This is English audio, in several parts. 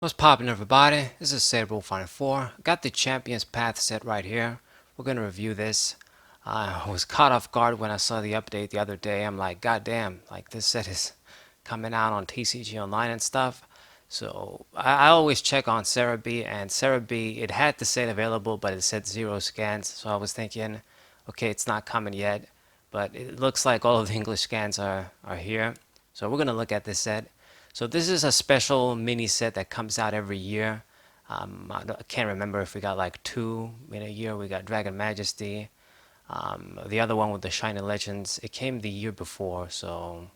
What's poppin', everybody? This is Cerebral 4. Got the Champions Path set right here. We're gonna review this. I was caught off guard when I saw the update the other day. I'm like, God damn, like this set is coming out on TCG Online and stuff. So I always check on Cerebi, and Cerebi, it had the set available, but it said 0 scans. So I was thinking, okay, it's not coming yet. But it looks like all of the English scans are here. So we're gonna look at this set. So this is a special mini set that comes out every year. I can't remember if we got like two in a year. We got Dragon Majesty. The other one with the Shiny Legends, it came the year before. So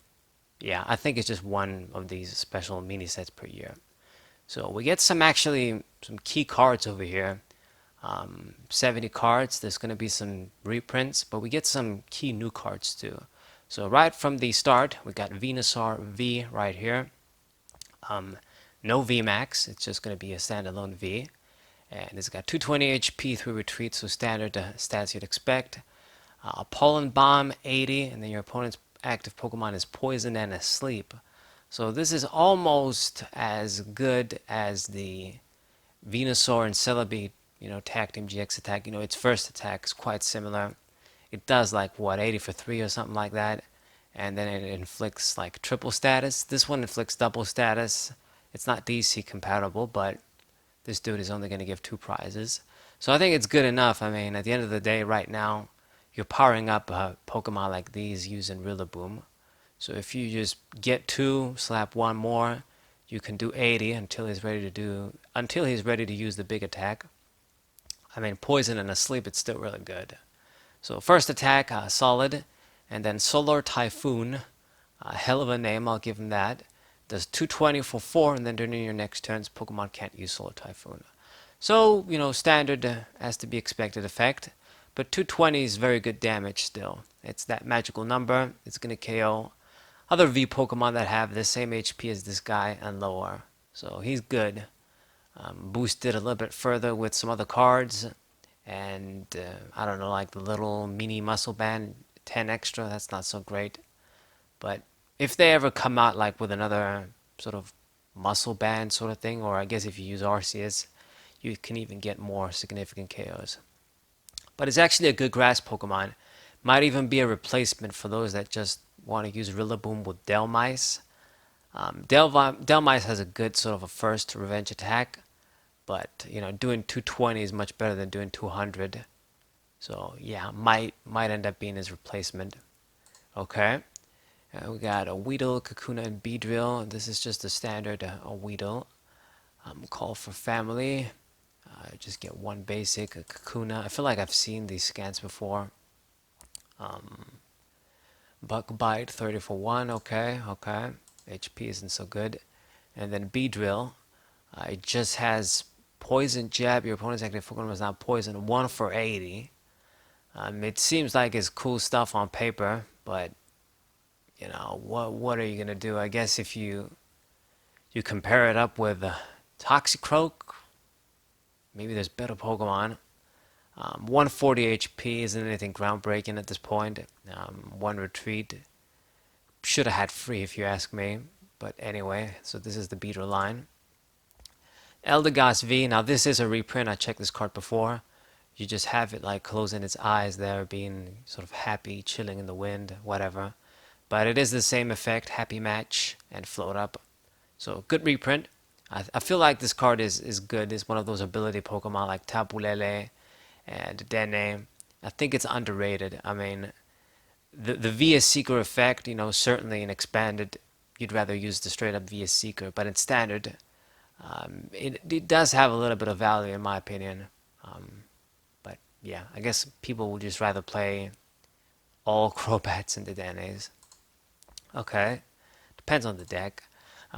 yeah, I think it's just one of these special mini sets per year. So we get some key cards over here. 70 cards. There's going to be some reprints, but we get some key new cards too. So right from the start, we got Venusaur V right here. No Vmax, it's just going to be a standalone V. And it's got 220 HP through retreat, so standard stats you'd expect. Pollen Bomb 80, and then your opponent's active Pokemon is poisoned and asleep. So this is almost as good as the Venusaur and Celebi, Tag Team GX attack. Its first attack is quite similar. It does like what, 80 for 3 or something like that, and then it inflicts like triple status. This one inflicts double status. It's not DC compatible, but this dude is only going to give 2 prizes. So I think it's good enough. I mean, at the end of the day, right now, you're powering up a Pokemon like these using Rillaboom. So if you just get 2, slap 1 more, you can do 80 until he's ready to use the big attack. I mean, poison and asleep, it's still really good. So first attack, solid, and then Solar Typhoon, a hell of a name, I'll give him that. Does 220 for 4, and then during your next turns, Pokemon can't use Solar Typhoon. So, standard as to be expected effect, but 220 is very good damage still. It's that magical number, it's going to KO other V Pokemon that have the same HP as this guy and lower. So he's good. Boosted a little bit further with some other cards, and I don't know, like the little mini muscle band 10 extra, that's not so great. But if they ever come out like with another sort of muscle band sort of thing, or I guess if you use Arceus, you can even get more significant KOs. But it's actually a good grass Pokemon. Might even be a replacement for those that just want to use Rillaboom with Delmice. Delmice has a good sort of a first revenge attack, but doing 220 is much better than doing 200. So yeah, might end up being his replacement. Okay. We got a Weedle, Kakuna, and Beedrill. This is just a standard Weedle. Call for family. Just get one basic, a Kakuna. I feel like I've seen these scans before. Buck Bite, 30 for 1. Okay, okay. HP isn't so good. And then Beedrill. It just has Poison Jab. Your opponent's active Pokemon was not poisoned. 1 for 80. It seems like it's cool stuff on paper, but what are you gonna do? I guess if you compare it up with Toxicroak, maybe there's better Pokemon. 140 HP isn't anything groundbreaking at this point. 1 retreat should have had free if you ask me. But anyway, so this is the beater line. Eldegoss V. Now this is a reprint. I checked this card before. You just have it like closing its eyes there, being sort of happy, chilling in the wind, whatever. But it is the same effect, happy match, and float up. So good reprint. I feel like this card is good. It's one of those ability Pokemon like Tapu Lele and Dene. I think it's underrated. I mean, the VS Seeker effect, certainly in expanded, you'd rather use the straight up VS Seeker, but in standard, it does have a little bit of value in my opinion. But yeah, I guess people would just rather play all Crobats and the Denes. Okay, depends on the deck.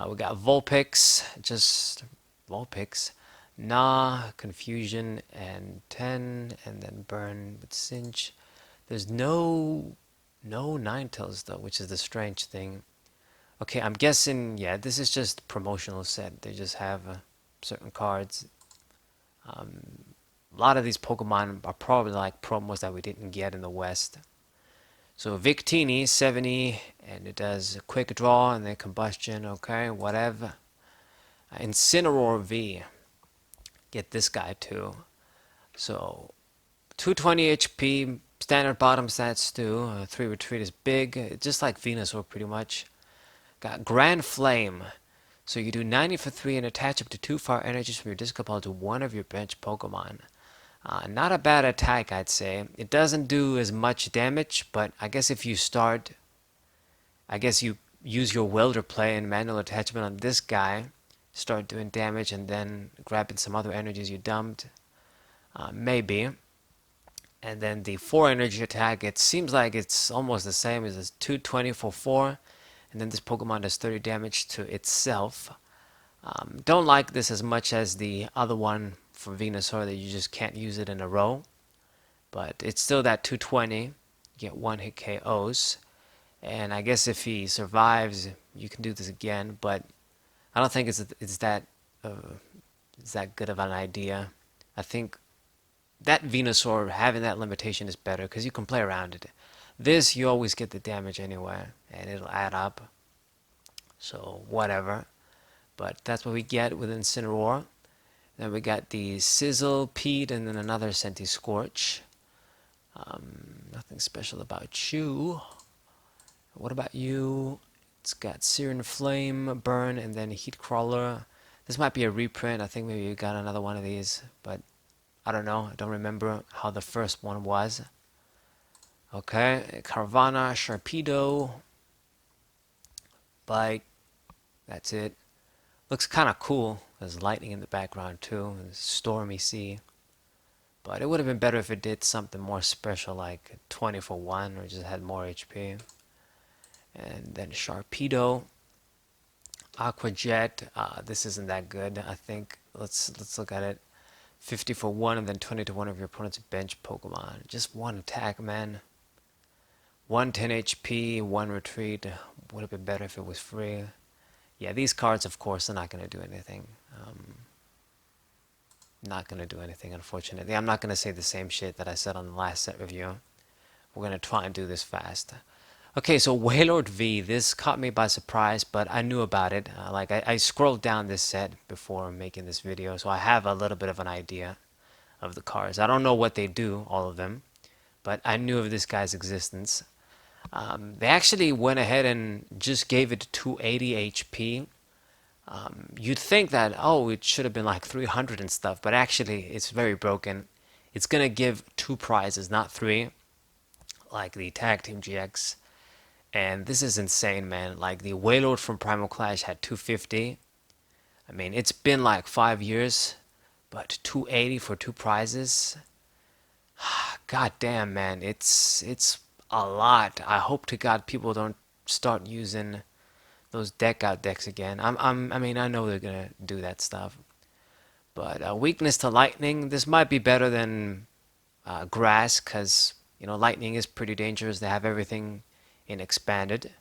We got Vulpix, just Vulpix. Nah, Confusion, and 10, and then Burn with Cinch. There's no Ninetales though, which is the strange thing. Okay, I'm guessing, yeah, this is just promotional set. They just have certain cards. A lot of these Pokemon are probably like promos that we didn't get in the West. So Victini, 70, and it does a quick draw and then combustion, okay, whatever. Incineroar V. Get this guy too. So 220 HP, standard bottom stats too. 3 retreat is big, just like Venusaur pretty much. Got Grand Flame. So you do 90 for 3 and attach up to 2 fire energies from your discard pile to one of your bench Pokemon. Not a bad attack, I'd say. It doesn't do as much damage, but I guess if you start, I guess you use your welder play and manual attachment on this guy, start doing damage and then grabbing some other energies you dumped. Maybe. And then the 4 energy attack, it seems like it's almost the same as this 220 for 4. And then this Pokemon does 30 damage to itself. Don't like this as much as the other one for Venusaur that you just can't use it in a row. But it's still that 220. You get 1 hit KOs. And I guess if he survives, you can do this again. But I don't think it's that good of an idea. I think that Venusaur having that limitation is better because you can play around it. This, you always get the damage anyway, and it'll add up. So, whatever. But that's what we get with Incineroar. Then we got the Sizzle, Pete, and then another Senti-Scorch. Nothing special about you. What about you? It's got Searing Flame, Burn, and then Heat Crawler. This might be a reprint. I think maybe you got another one of these, but I don't know. I don't remember how the first one was. Okay, Carvanha, Sharpedo, Bike. That's it. Looks kind of cool. There's lightning in the background too. There's stormy sea. But it would have been better if it did something more special like 20 for 1 or just had more HP. And then Sharpedo, Aqua Jet. This isn't that good. I think let's look at it. 50 for 1 and then 20 to one of your opponent's bench Pokemon. Just one attack, man. 110 HP, 1 retreat. Would have been better if it was free. Yeah, these cards, of course, are not going to do anything. Not going to do anything, unfortunately. I'm not going to say the same shit that I said on the last set review. We're going to try and do this fast. Okay, so Waylord V. This caught me by surprise, but I knew about it. I scrolled down this set before making this video, so I have a little bit of an idea of the cards. I don't know what they do, all of them, but I knew of this guy's existence. They actually went ahead and just gave it 280 HP. You'd think that, oh, it should have been like 300 and stuff, but actually it's very broken. It's going to give 2 prizes, not 3, like the Tag Team GX. And this is insane, man. Like the Waylord from Primal Clash had 250. I mean, it's been like 5 years, but 280 for 2 prizes. God damn, man. It's a lot. I hope to God people don't start using those deck out decks again. I mean, I know they're gonna do that stuff, but weakness to lightning. This might be better than grass, because you know lightning is pretty dangerous. They have everything in expanded,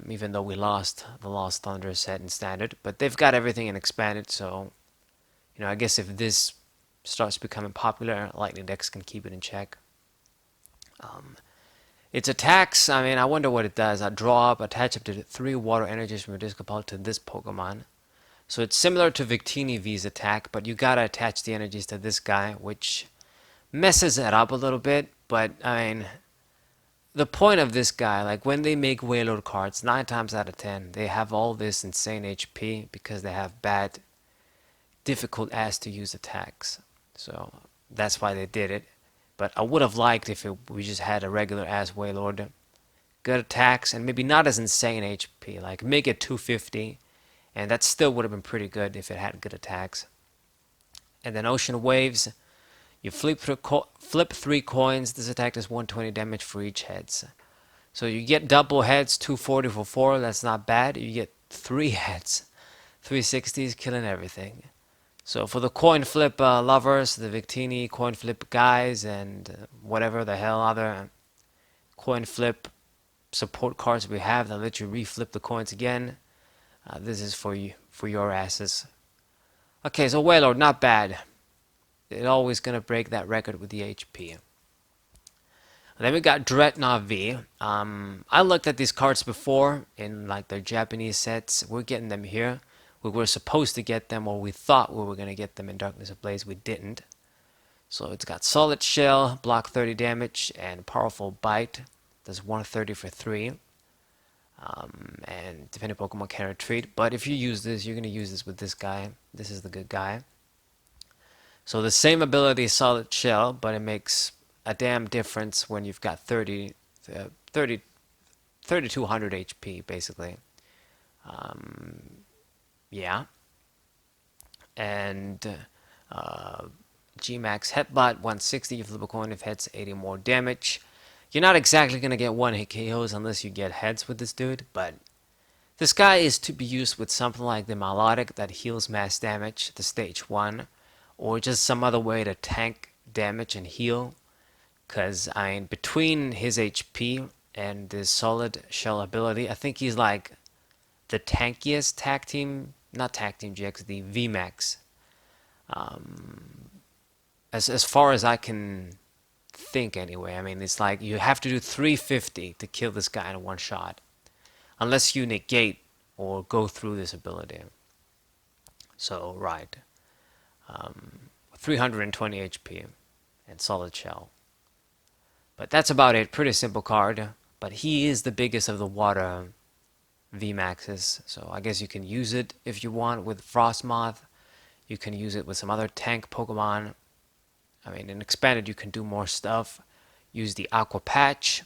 even though we lost the Lost Thunder set in standard, but they've got everything in expanded. So you know, I guess if this starts becoming popular, lightning decks can keep it in check. Its attacks, I mean, I wonder what it does. I draw up, attach up to 3 water energies from your discard pile to this Pokemon. So it's similar to Victini V's attack, but you gotta attach the energies to this guy, which messes it up a little bit. But, I mean, the point of this guy, like when they make Waylord cards, 9 times out of 10, they have all this insane HP because they have bad, difficult ass to use attacks. So that's why they did it. But I would have liked if we just had a regular ass Waylord. Good attacks and maybe not as insane HP. Like make it 250. And that still would have been pretty good if it had good attacks. And then Ocean Waves. You flip 3 coins. This attack does 120 damage for each heads. So you get double heads, 240 for 4. That's not bad. You get 3 heads. 360s, killing everything. So for the coin flip lovers, the Victini coin flip guys, and whatever the hell other coin flip support cards we have that let you reflip the coins again, this is for you, for your asses. Okay, so Waylord, not bad. It's always gonna break that record with the HP. And then we got Dreadnough V. I looked at these cards before in like their Japanese sets. We're getting them here. We were supposed to get them, or we thought we were going to get them in Darkness Ablaze. We didn't. So it's got Solid Shell, block 30 damage, and Powerful Bite. Does 130 for 3. And depending Pokemon can retreat. But if you use this, you're going to use this with this guy. This is the good guy. So the same ability, Solid Shell, but it makes a damn difference when you've got 3200 HP, basically. Yeah. And Gmax Headbutt, 160. You flip a coin if hits 80 more damage. You're not exactly going to get one-hit KOs unless you get heads with this dude, but this guy is to be used with something like the Melodic that heals mass damage, the stage 1, or just some other way to tank damage and heal. Because, I mean, between his HP and this Solid Shell ability, I think he's like the tankiest tag team, not tag team GX, the Vmax. As far as I can think anyway. I mean, it's like you have to do 350 to kill this guy in one shot. Unless you negate or go through this ability. So, right. 320 HP and Solid Shell. But that's about it. Pretty simple card. But he is the biggest of the water VMAXs. So I guess you can use it if you want with Frostmoth. You can use it with some other tank Pokemon. I mean, in Expanded you can do more stuff. Use the Aqua Patch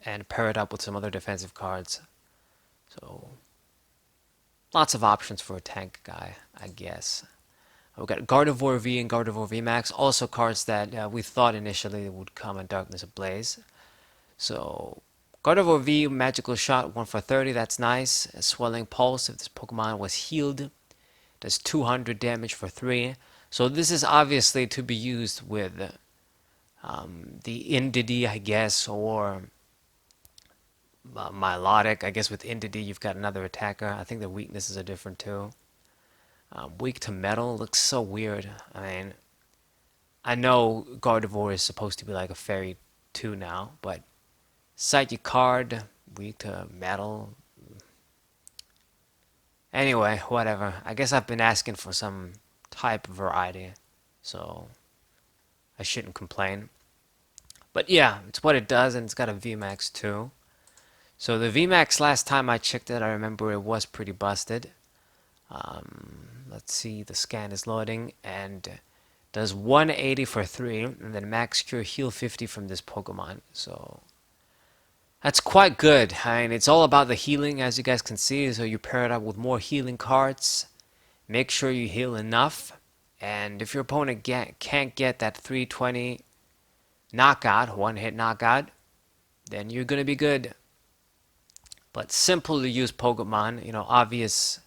and pair it up with some other defensive cards. So, lots of options for a tank guy, I guess. We've got Gardevoir V and Gardevoir VMAX, also cards that we thought initially would come in Darkness Ablaze. So, Gardevoir V, Magical Shot, 1 for 30, that's nice. A Swelling Pulse, if this Pokemon was healed, does 200 damage for 3. So this is obviously to be used with the Indeedee, I guess, or Milotic. I guess with Indeedee you've got another attacker. I think the weaknesses are different too. Weak to Metal looks so weird. I mean, I know Gardevoir is supposed to be like a Fairy 2 now, but cite your card, weak to Metal. Anyway, whatever. I guess I've been asking for some type variety, so I shouldn't complain. But yeah, it's what it does, and it's got a VMAX too. So the VMAX, last time I checked it, I remember it was pretty busted. Let's see, the scan is loading, and does 180 for 3, and then max cure heal 50 from this Pokemon. So that's quite good. I mean, it's all about the healing, as you guys can see, so you pair it up with more healing cards. Make sure you heal enough, and if your opponent can't get that 320 knockout, one-hit knockout, then you're going to be good. But simple to use Pokemon, you know, obvious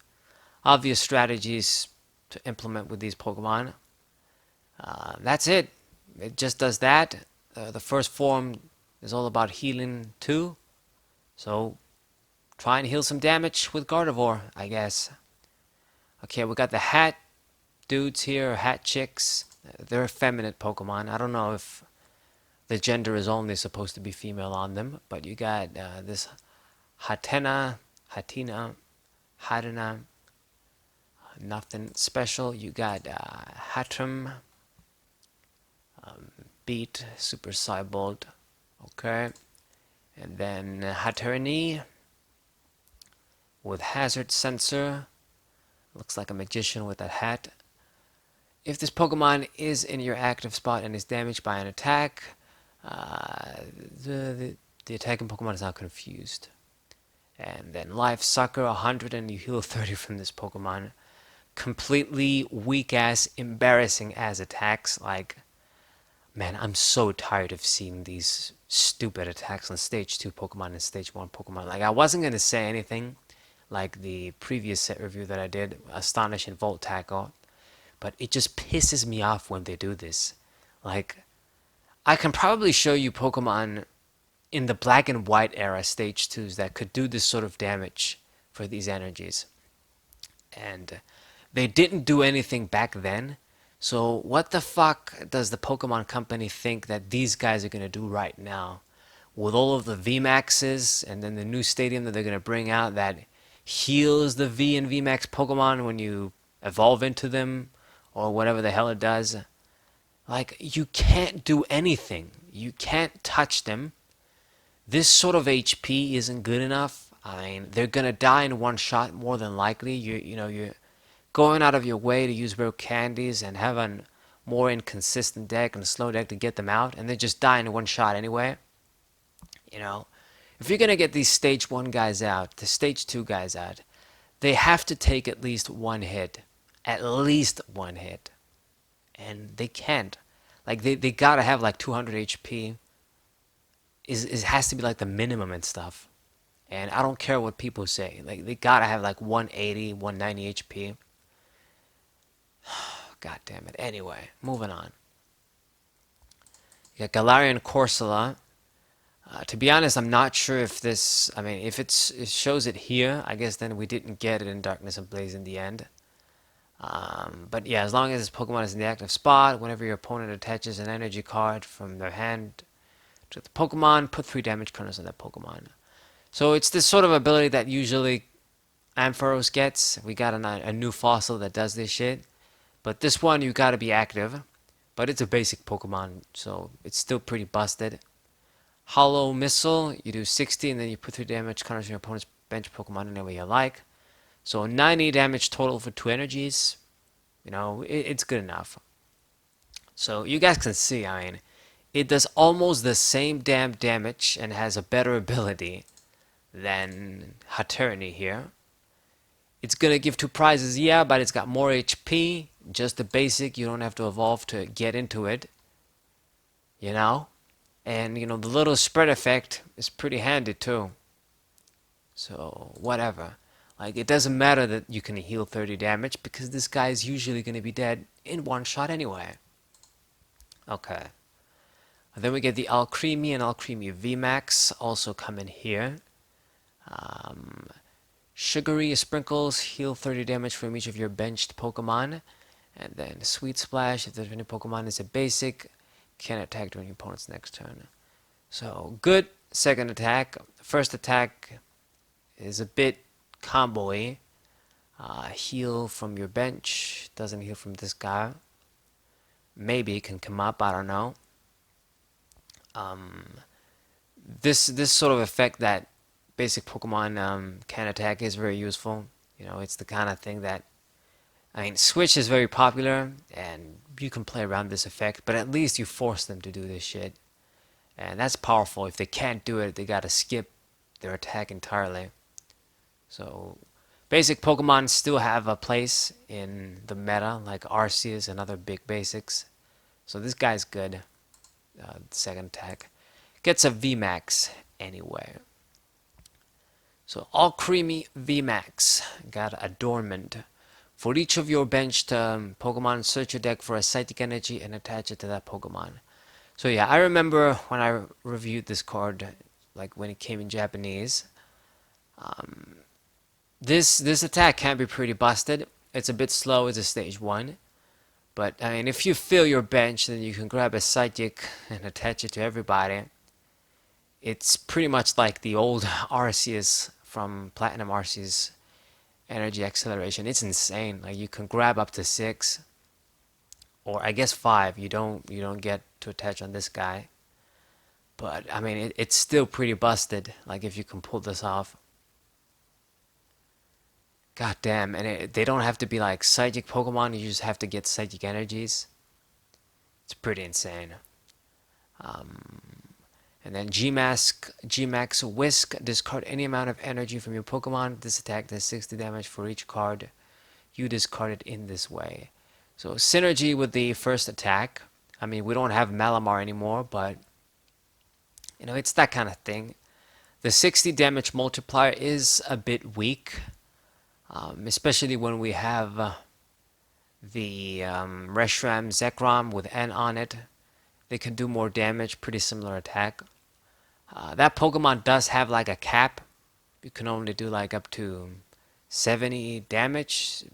strategies to implement with these Pokemon. That's it. It just does that. The first form is all about healing too. So try and heal some damage with Gardevoir, I guess. Okay, we got the hat dudes here, hat chicks. They're effeminate Pokemon. I don't know if the gender is only supposed to be female on them, but you got this Hatenna, nothing special. You got Hatterene, Beat, Super Cybolt, okay, and then Hatterene with Hazard Sensor. Looks like a magician with that hat. If this Pokemon is in your active spot and is damaged by an attack, the attacking Pokemon is now confused. And then Life Sucker 100 and you heal 30 from this Pokemon. Completely weak ass, embarrassing ass attacks. Like, man, I'm so tired of seeing these stupid attacks on Stage 2 Pokemon and Stage 1 Pokemon. Like, I wasn't going to say anything like the previous set review that I did, Astonish and Volt Tackle, but it just pisses me off when they do this. Like, I can probably show you Pokemon in the Black and White era Stage 2s that could do this sort of damage for these energies. And they didn't do anything back then, so what the fuck does the Pokemon Company think that these guys are going to do right now? With all of the VMAXs and then the new stadium that they're going to bring out that heals the V and Vmax Pokemon when you evolve into them, or whatever the hell it does. Like, you can't do anything. You can't touch them. This sort of HP isn't good enough. I mean, they're gonna die in one shot more than likely. You're going out of your way to use rare candies and have a more inconsistent deck and slow deck to get them out, and they just die in one shot anyway. You know, if you're gonna get these stage 1 guys out, the stage 2 guys out, they have to take at least one hit. At least one hit. And they can't. Like, they gotta have like 200 HP. It has to be like the minimum and stuff. And I don't care what people say. Like, they gotta have like 180, 190 HP. God damn it. Anyway, moving on. You got Gallary and Corsola. To be honest, I'm not sure if this... I mean, if it shows it here, I guess then we didn't get it in Darkness Ablaze in the end. But yeah, as long as this Pokemon is in the active spot, whenever your opponent attaches an energy card from their hand to the Pokemon, put 3 damage counters on that Pokemon. So it's this sort of ability that usually Ampharos gets. We got a new fossil that does this shit. But this one, you gotta be active. But it's a basic Pokemon, so it's still pretty busted. Hollow Missile, you do 60 and then you put 3 damage counters on your opponent's bench Pokemon any way you like. So 90 damage total for 2 energies. You know, it's good enough. So you guys can see, I mean, it does almost the same damn damage and has a better ability than Hatterene here. It's gonna give 2 prizes, yeah, but it's got more HP. Just the basic, you don't have to evolve to get into it. You know? And, you know, the little spread effect is pretty handy too. So, whatever. Like, it doesn't matter that you can heal 30 damage because this guy is usually going to be dead in one shot anyway. Okay. And then we get the Alcremie and Alcremie Vmax also come in here. Sugary Sprinkles, heal 30 damage from each of your benched Pokemon. And then Sweet Splash, if there's any Pokemon is a basic, can attack during your opponent's next turn. So, good second attack. First attack is a bit combo-y. Heal from your bench. Doesn't heal from this guy. Maybe it can come up, I don't know. This sort of effect that basic Pokemon can attack is very useful. You know, it's the kind of thing that... I mean, Switch is very popular, and you can play around this effect, but at least you force them to do this shit. And that's powerful. If they can't do it, they gotta skip their attack entirely. So, basic Pokemon still have a place in the meta, like Arceus and other big basics. So this guy's good. Second attack. Gets a Vmax anyway. So, Alcremie Vmax. Got Adornment. For each of your benched Pokemon, search your deck for a Psychic Energy and attach it to that Pokemon. So yeah, I remember when I reviewed this card, like when it came in Japanese. This attack can be pretty busted. It's a bit slow as a stage 1. But, I mean, if you fill your bench, then you can grab a Psychic and attach it to everybody. It's pretty much like the old Arceus from Platinum Arceus Energy Acceleration. It's insane. Like, you can grab up to 6. Or, I guess 5. You don't get to attach on this guy. But, I mean, it's still pretty busted. Like, if you can pull this off. God damn, and they don't have to be like Psychic Pokemon, you just have to get Psychic Energies. It's pretty insane. And then Gmax Whisk, discard any amount of energy from your Pokemon. This attack does 60 damage for each card you discarded in this way. So synergy with the first attack. I mean, we don't have Malamar anymore, but you know, it's that kind of thing. The 60 damage multiplier is a bit weak. Especially when we have the Reshiram Zekrom with N on it. They can do more damage, pretty similar attack. That Pokemon does have like a cap. You can only do like up to 70 damage.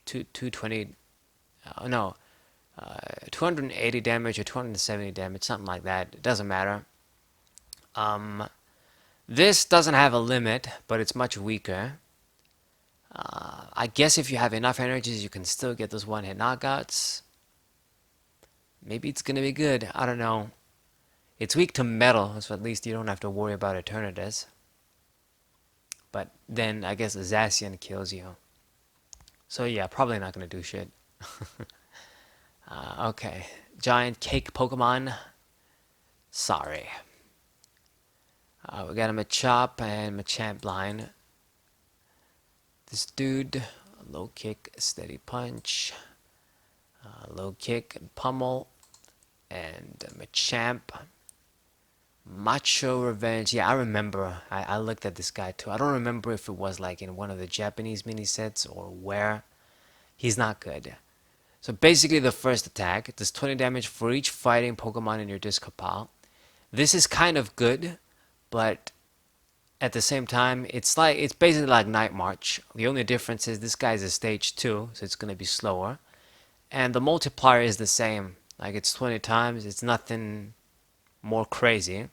280 damage or 270 damage, something like that. It doesn't matter. This doesn't have a limit, but it's much weaker. I guess if you have enough energies, you can still get those one-hit knockouts. Maybe it's gonna be good. I don't know. It's weak to metal, so at least you don't have to worry about Eternatus. But then I guess Zacian kills you. So yeah, probably not gonna do shit. Okay, giant cake Pokemon. Sorry. We got a Machop and Machamp line. This dude, low kick, steady punch, low kick and pummel, and Machamp. Macho Revenge. Yeah, I remember. I looked at this guy too. I don't remember if it was like in one of the Japanese mini sets or where. He's not good. So basically the first attack does 20 damage for each fighting Pokemon in your discard pile. This is kind of good, but at the same time, it's basically like Night March. The only difference is this guy's a stage 2, so it's gonna be slower. And the multiplier is the same. Like it's 20 times, it's nothing more crazy.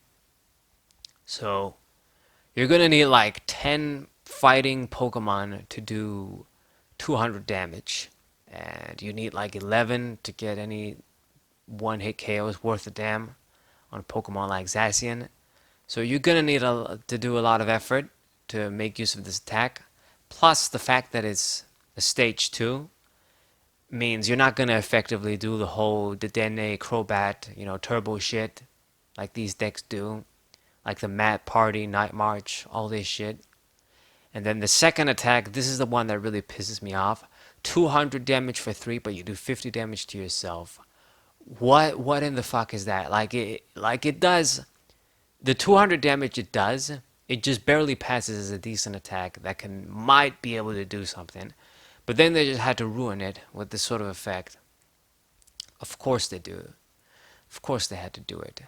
So you're gonna need like 10 fighting Pokemon to do 200 damage. And you need like 11 to get any one hit KOs worth of damn on a Pokemon like Zacian. So you're gonna need to do a lot of effort to make use of this attack. Plus the fact that it's a stage 2 means you're not gonna effectively do the whole Dedenne, Crobat, turbo shit like these decks do. Like the Mad Party, Night March, all this shit. And then the second attack, this is the one that really pisses me off. 200 damage for 3, but you do 50 damage to yourself. What in the fuck is that? Like it does the 200 damage it does, it just barely passes as a decent attack that might be able to do something. But then they just had to ruin it with this sort of effect. Of course they do. Of course they had to do it.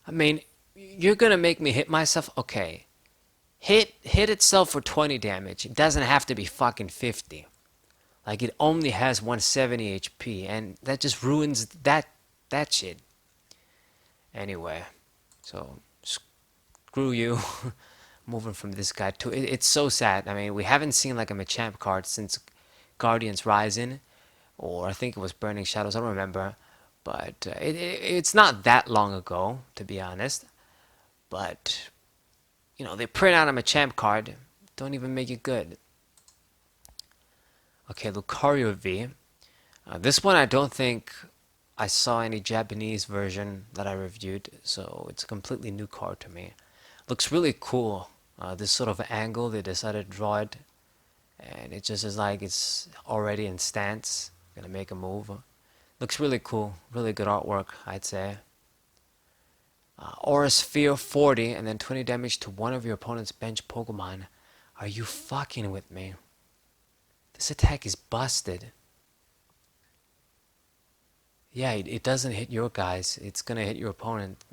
I mean, you're gonna make me hit myself? Okay. Hit itself for 20 damage. It doesn't have to be fucking 50. Like it only has 170 HP, and that just ruins that shit. Anyway, so screw you. Moving from this guy to it's so sad. I mean, we haven't seen like a Machamp card since Guardians Rising, or I think it was Burning Shadows. I don't remember, but it's not that long ago, to be honest. But they print out a Machamp card, don't even make it good. Okay, Lucario V. This one I don't think I saw any Japanese version that I reviewed, so it's a completely new card to me. Looks really cool. This sort of angle, they decided to draw it, and it just is like it's already in stance. Gonna make a move. Looks really cool. Really good artwork, I'd say. Aura Sphere 40, and then 20 damage to one of your opponent's bench Pokemon. Are you fucking with me? This attack is busted. Yeah, it doesn't hit your guys. It's gonna hit your opponent.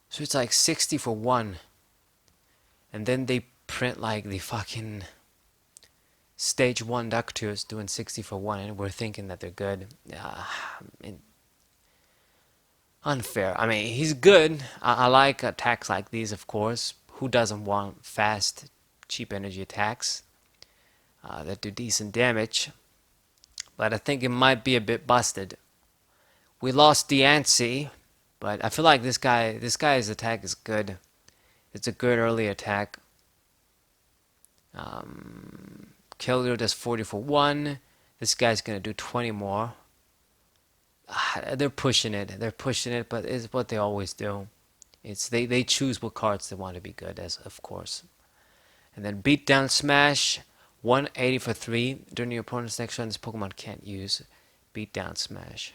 So it's like 60 for 1. And then they print like the fucking stage 1 Ductus doing 60 for 1, and we're thinking that they're good. Unfair. I mean, he's good. I like attacks like these, of course. Who doesn't want fast, cheap energy attacks that do decent damage? But I think it might be a bit busted. We lost Diancie, but I feel like this guy's attack is good. It's a good early attack. Killdeer does 40 for 1. This guy's gonna do 20 more. They're pushing it, but it's what they always do. It's they choose what cards they want to be good as, of course. And then Beatdown Smash, 180 for 3. During your opponent's next turn, this Pokemon can't use Beatdown Smash.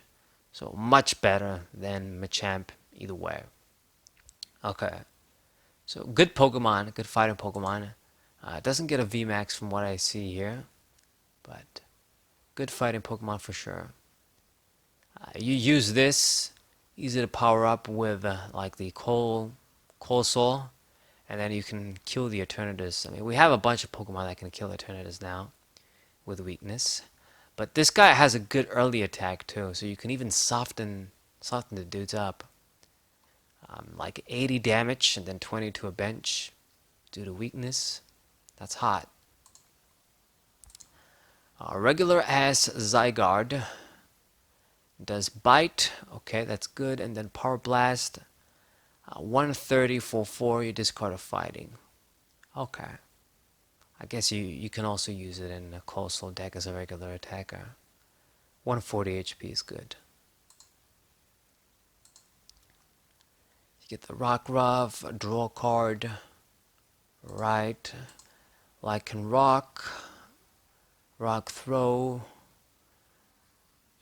So much better than Machamp either way. Okay. So good Pokemon, good fighting Pokemon. It doesn't get a Vmax from what I see here, but good fighting Pokemon for sure. You use this, easy to power up with like the Corsola, and then you can kill the Eternatus. I mean, we have a bunch of Pokemon that can kill Eternatus now with weakness, but this guy has a good early attack too, so you can even soften the dudes up. Like 80 damage and then 20 to a bench. due to weakness. That's hot. Regular ass Zygarde. Does bite. Okay, that's good. And then Power Blast. 130 for 4. You discard a fighting. Okay. I guess you can also use it in a coastal deck as a regular attacker. 140 HP is good. You get the Rockruff, draw a card. Right. Lycan Rock. Rock Throw.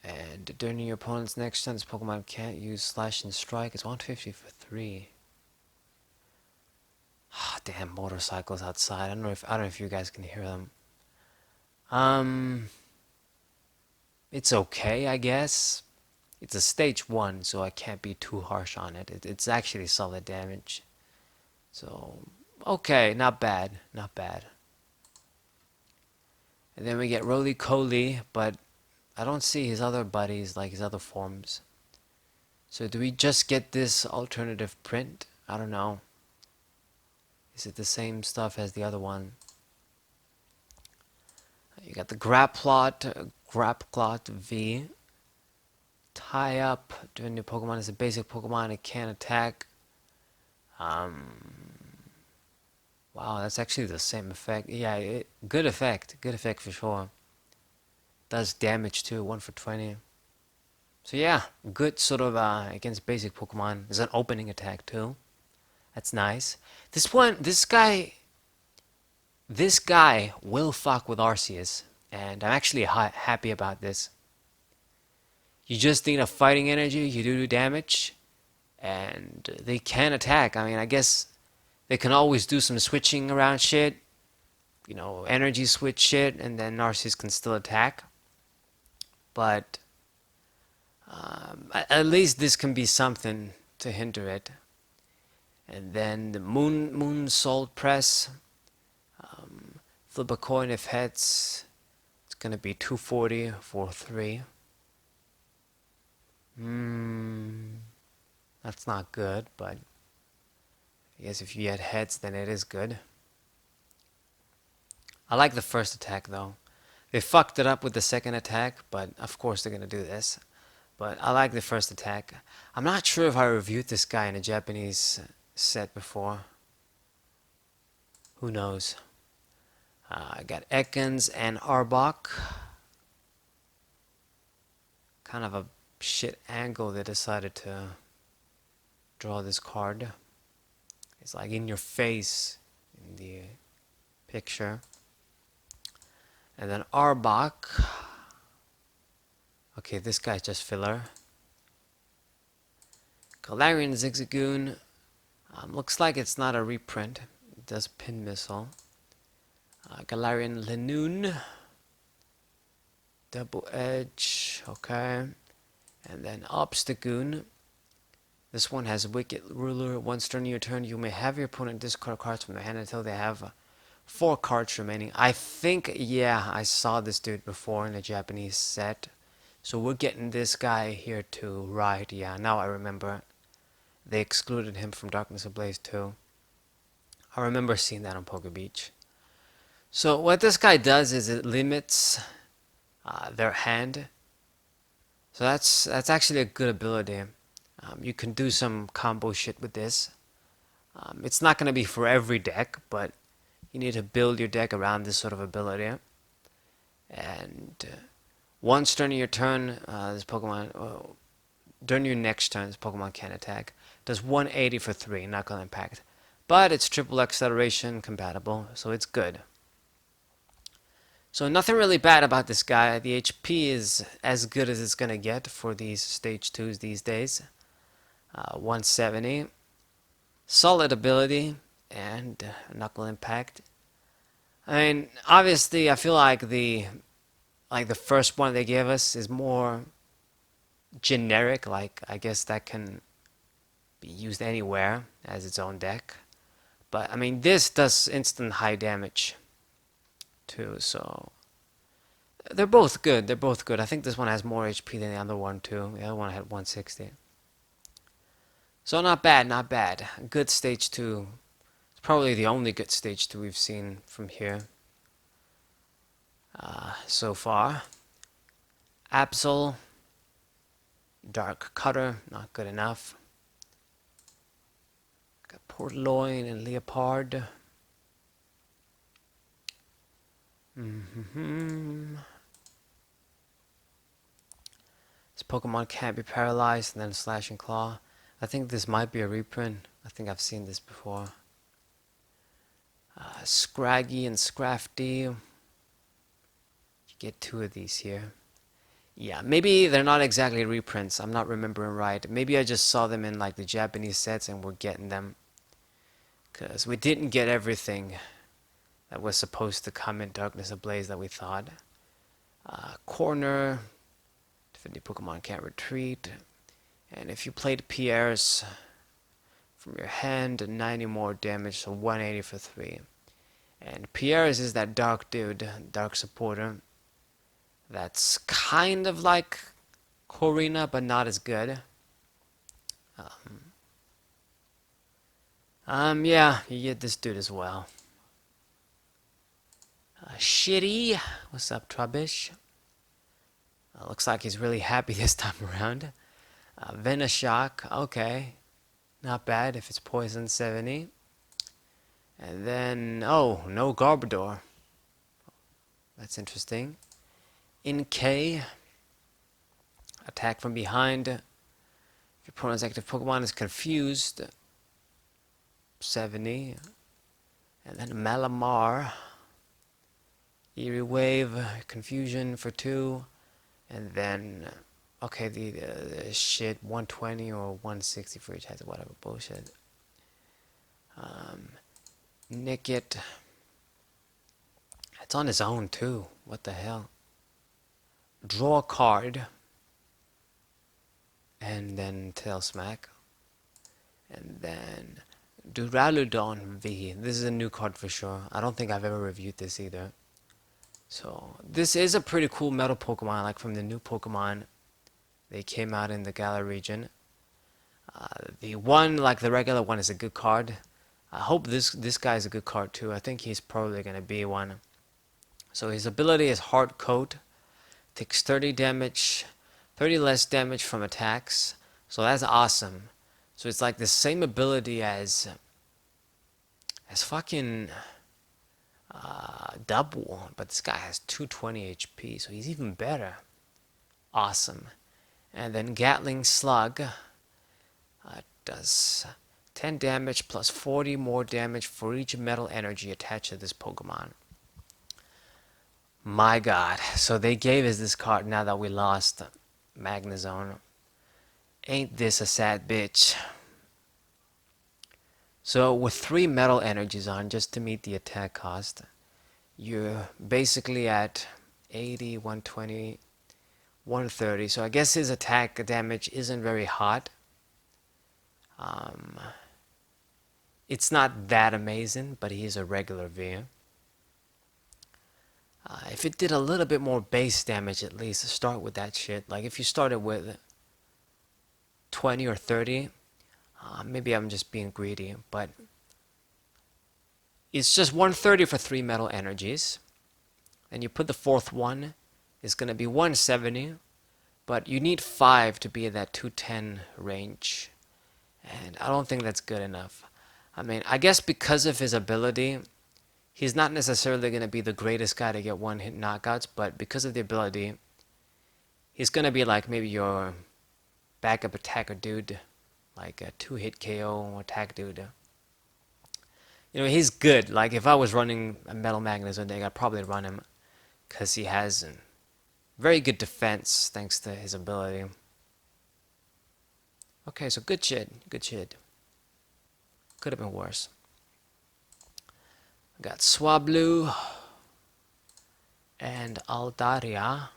And during your opponent's next turn, this Pokemon can't use Slash and Strike. It's 150 for 3. Ah, damn motorcycles outside. I don't know if you guys can hear them. It's okay, I guess. It's a stage 1, so I can't be too harsh on it. It's actually solid damage. So, okay, not bad, not bad. And then we get Roly-Coly, but I don't see his other buddies, like his other forms. So do we just get this alternative print? I don't know. Is it the same stuff as the other one? You got the Grapplot V. Tie up. During your Pokemon is a basic Pokemon. It can't attack. Wow, that's actually the same effect. Yeah, good effect. Good effect for sure. Does damage too. 1 for 20. So yeah, good sort of against basic Pokemon. There's an opening attack too. That's nice. This guy will fuck with Arceus, and I'm actually happy about this. You just need a fighting energy, you do damage, and they can attack. I mean, I guess they can always do some switching around shit, you know, energy switch shit, and then Arceus can still attack. But at least this can be something to hinder it. And then the Moon Salt Press. Flip a coin if heads. It's gonna be 240 for 3. That's not good, but I guess if you get heads, then it is good. I like the first attack though. They fucked it up with the second attack, but of course they're gonna do this. But I like the first attack. I'm not sure if I reviewed this guy in a Japanese set before. Who knows? I got Ekans and Arbok. Kind of a shit angle they decided to draw this card. It's like in your face in the picture. And then Arbok. Okay, this guy's just filler. Galarian Zigzagoon. Looks like it's not a reprint. It does pin missile. Galarian Linoon. Double Edge. Okay. And then Obstagoon. This one has Wicked Ruler. Once during your turn, you may have your opponent discard cards from their hand until they have 4 cards remaining. I think, yeah, I saw this dude before in a Japanese set. So we're getting this guy here too, right? Yeah, now I remember. They excluded him from Darkness Ablaze too. I remember seeing that on Poké Beach. So what this guy does is it limits their hand. So that's actually a good ability. You can do some combo shit with this. It's not going to be for every deck, but you need to build your deck around this sort of ability. And once during your turn, this Pokemon, during your next turn, this Pokemon can attack. Does 180 for 3, Knuckle Impact. But it's triple acceleration compatible, so it's good. So nothing really bad about this guy. The HP is as good as it's going to get for these stage 2s these days. 170. Solid ability and Knuckle Impact. I mean, obviously, I feel like the first one they gave us is more generic. Like, I guess that can be used anywhere as its own deck. But, I mean, this does instant high damage too, so they're both good. They're both good. I think this one has more HP than the other one too. The other one had 160. So not bad, not bad. Good stage 2. Probably the only good stage 2 we've seen from here so far. Absol, Dark Cutter, not good enough. Got Portloin and Leopard. This Pokemon can't be paralyzed, and then Slash and Claw. I think this might be a reprint. I think I've seen this before. Scraggy and Scrafty. You get 2 of these here. Yeah, maybe they're not exactly reprints. I'm not remembering right. Maybe I just saw them in like the Japanese sets and we're getting them. Because we didn't get everything that was supposed to come in Darkness Ablaze that we thought. Corner. Defending Pokemon can't retreat. And if you played Pierre's from your hand, 90 more damage, so 180 for 3. And Pierre's is that dark dude, dark supporter. That's kind of like Corina, but not as good. Yeah, you get this dude as well. Shitty. What's up, Trubbish? Looks like he's really happy this time around. Venoshock, okay. Not bad if it's poison, 70. And then, oh, no Garbodor. That's interesting. In K, attack from behind. If your opponent's active Pokemon is confused, 70. And then Malamar. Eerie Wave, confusion for 2. And then, okay, the shit, 120 or 160 for each head, whatever bullshit. Nick it. It's on his own too. What the hell? Draw a card. And then Tail Smack. And then Duraludon V. This is a new card for sure. I don't think I've ever reviewed this either. So this is a pretty cool metal Pokemon, like from the new Pokemon. They came out in the Gallary region. The one, like the regular one, is a good card. I hope this guy is a good card too. I think he's probably going to be one. So his ability is Hard Coat. Takes 30 damage, 30 less damage from attacks. So that's awesome. So it's like the same ability as fucking Double, but this guy has 220 HP, so he's even better. Awesome. And then Gatling Slug does 10 damage plus 40 more damage for each metal energy attached to this Pokemon. My god. So they gave us this card now that we lost Magnezone. Ain't this a sad bitch? So with 3 metal energies on, just to meet the attack cost, you're basically at 80, 120, 130. So I guess his attack damage isn't very hot. It's not that amazing, but he's a regular V. If it did a little bit more base damage, at least start with that shit. Like if you started with 20 or 30, maybe I'm just being greedy, but it's just 130 for 3 metal energies. And you put the 4th one, it's going to be 170, but you need 5 to be in that 210 range. And I don't think that's good enough. I mean, I guess because of his ability, he's not necessarily going to be the greatest guy to get one-hit knockouts, but because of the ability, he's going to be like maybe your backup attacker dude, like a 2-hit KO attack dude. You know, he's good. Like, if I was running a Metal Magnezone deck, I'd probably run him, because he has very good defense, thanks to his ability. Okay, so good shit. Good shit. Could have been worse. I got Swablu and Aldaria.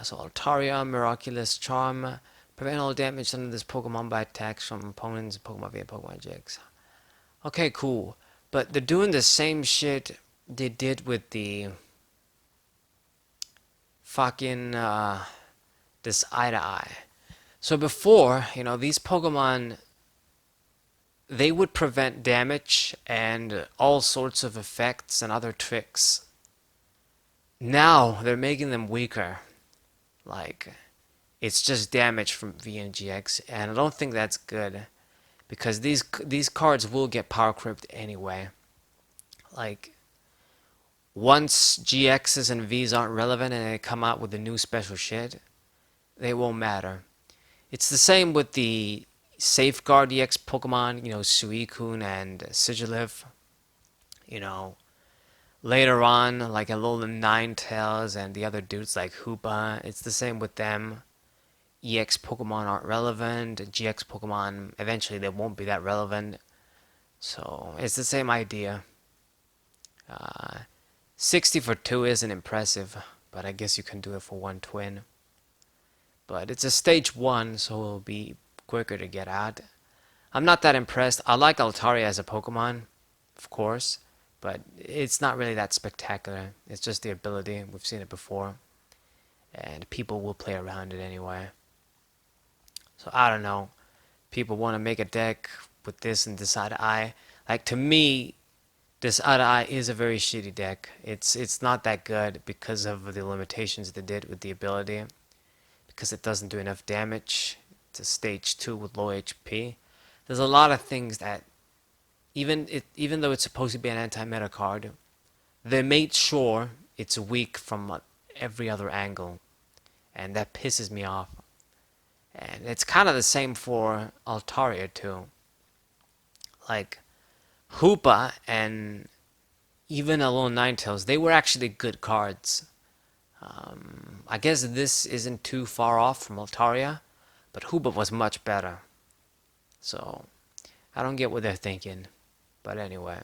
So Altaria, Miraculous Charm. Prevent all damage done to this Pokemon by attacks from opponents, Pokemon via Pokemon Jigs. Okay, cool. But they're doing the same shit they did with the fucking this eye to eye. So before, you know, these Pokemon they would prevent damage and all sorts of effects and other tricks. Now they're making them weaker. Like, it's just damage from V and GX, and I don't think that's good because these cards will get power creeped anyway. Like, once GXs and Vs aren't relevant and they come out with the new special shit, they won't matter. It's the same with the Safeguard EX Pokemon, Suicune and Sigilyph. You know, later on, like a little Ninetales and the other dudes like Hoopa, it's the same with them. EX Pokemon aren't relevant. GX Pokemon, eventually they won't be that relevant. So, it's the same idea. 60 for 2 isn't impressive, but I guess you can do it for 1 twin. But it's a stage 1, so it'll be quicker to get out. I'm not that impressed. I like Altaria as a Pokemon, of course, but it's not really that spectacular. It's just the ability. We've seen it before, and people will play around it anyway. So I don't know. People want to make a deck with this and this eye. Like, to me, this eye is a very shitty deck. It's not that good because of the limitations they did with the ability. Because it doesn't do enough damage. It's a stage 2 with low HP. There's a lot of things that, even though it's supposed to be an anti-meta card, they made sure it's weak from every other angle. And that pisses me off. And it's kind of the same for Altaria too. Like, Hoopa and even a little Ninetales, they were actually good cards. I guess this isn't too far off from Altaria, but Hoopa was much better. So, I don't get what they're thinking. But anyway.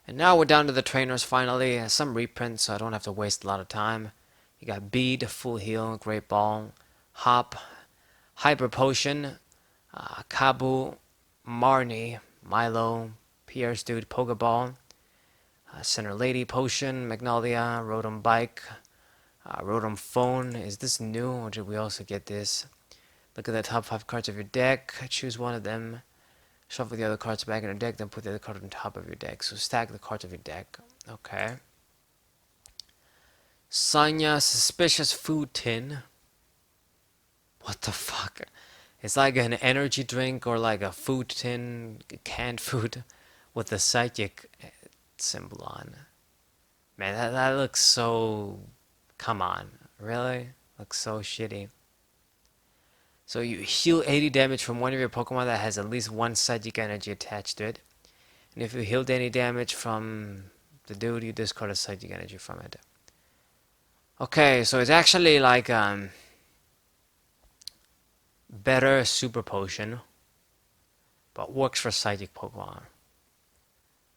And now we're down to the trainers finally. Some reprints, so I don't have to waste a lot of time. You got Bead, Full Heal, Great Ball, Hop, Hyper Potion, Kabu, Marnie, Milo, Pierce Dude, Pokeball, Center Lady Potion, Magnolia, Rotom Bike, Rotom Phone. Is this new, or did we also get this? Look at the top 5 cards of your deck. Choose one of them. Shuffle the other cards back in your deck, then put the other card on top of your deck. So stack the cards of your deck. Okay. Sanya, Suspicious Food Tin. What the fuck? It's like an energy drink or like a food tin, canned food, with the psychic symbol on. Man, that looks so... Come on. Really? Looks so shitty. So you heal 80 damage from one of your Pokemon that has at least one psychic energy attached to it. And if you healed any damage from the dude, you discard a psychic energy from it. Okay, so it's actually like better Super Potion, but works for Psychic Pokemon.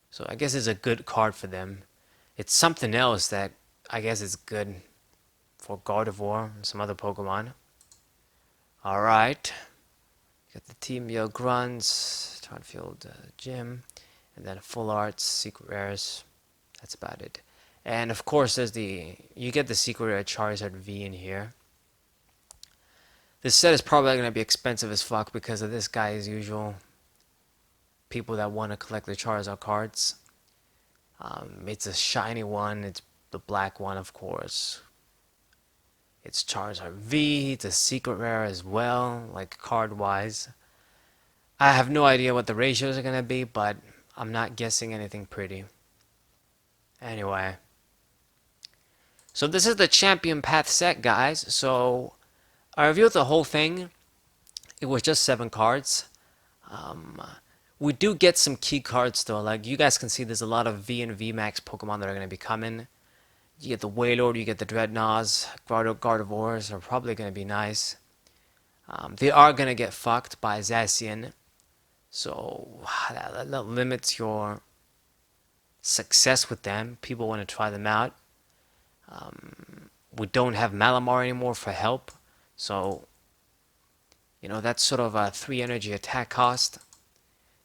So I guess it's a good card for them. It's something else that I guess is good for Gardevoir and some other Pokemon. Alright. Got the Team Yo Grunts, Tarnfield Gym, and then Full Arts, Secret Rares. That's about it. And of course, there's you get the Secret Rare Charizard V in here. This set is probably going to be expensive as fuck because of this guy as usual. People that want to collect the Charizard cards. It's a shiny one. It's the black one, of course. It's Charizard V. It's a secret rare as well, like card-wise. I have no idea what the ratios are going to be, but I'm not guessing anything pretty. Anyway. So this is the Champion Path set, guys. So I reviewed the whole thing. It was just 7 cards. We do get some key cards though. Like you guys can see, there's a lot of V and Vmax Pokemon that are going to be coming. You get the Waylord, you get the Dreadnoughs, Gardevoirs are probably going to be nice. They are going to get fucked by Zacian. So that limits your success with them. People want to try them out. We don't have Malamar anymore for help. So, that's sort of a 3 energy attack cost.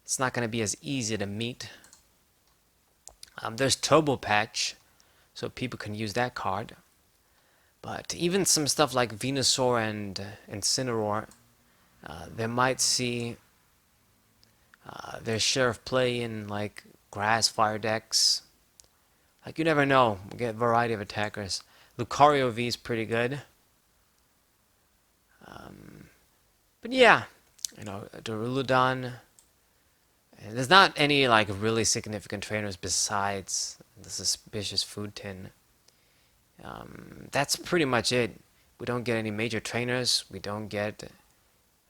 It's not going to be as easy to meet. There's Turbo Patch, so people can use that card. But even some stuff like Venusaur and Incineroar, they might see Their share of play in like grass fire decks. Like you never know. We get a variety of attackers. Lucario V is pretty good. But yeah, you know, Duruludon. There's not any like really significant trainers besides the suspicious food tin. That's pretty much it. We don't get any major trainers. We don't get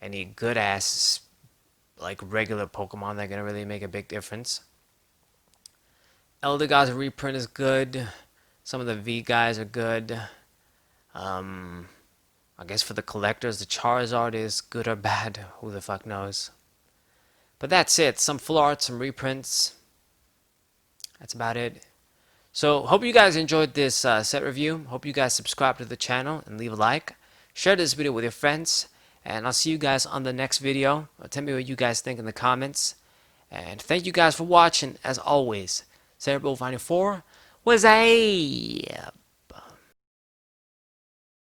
any good ass like regular Pokemon that are gonna really make a big difference. Eldegoss reprint is good. Some of the V guys are good. I guess for the collectors, the Charizard is good or bad. Who the fuck knows? But that's it. Some full art, some reprints. That's about it. So, hope you guys enjoyed this set review. Hope you guys subscribe to the channel and leave a like. Share this video with your friends. And I'll see you guys on the next video. Tell me what you guys think in the comments. And thank you guys for watching. As always, Cerebral Finding 4 was a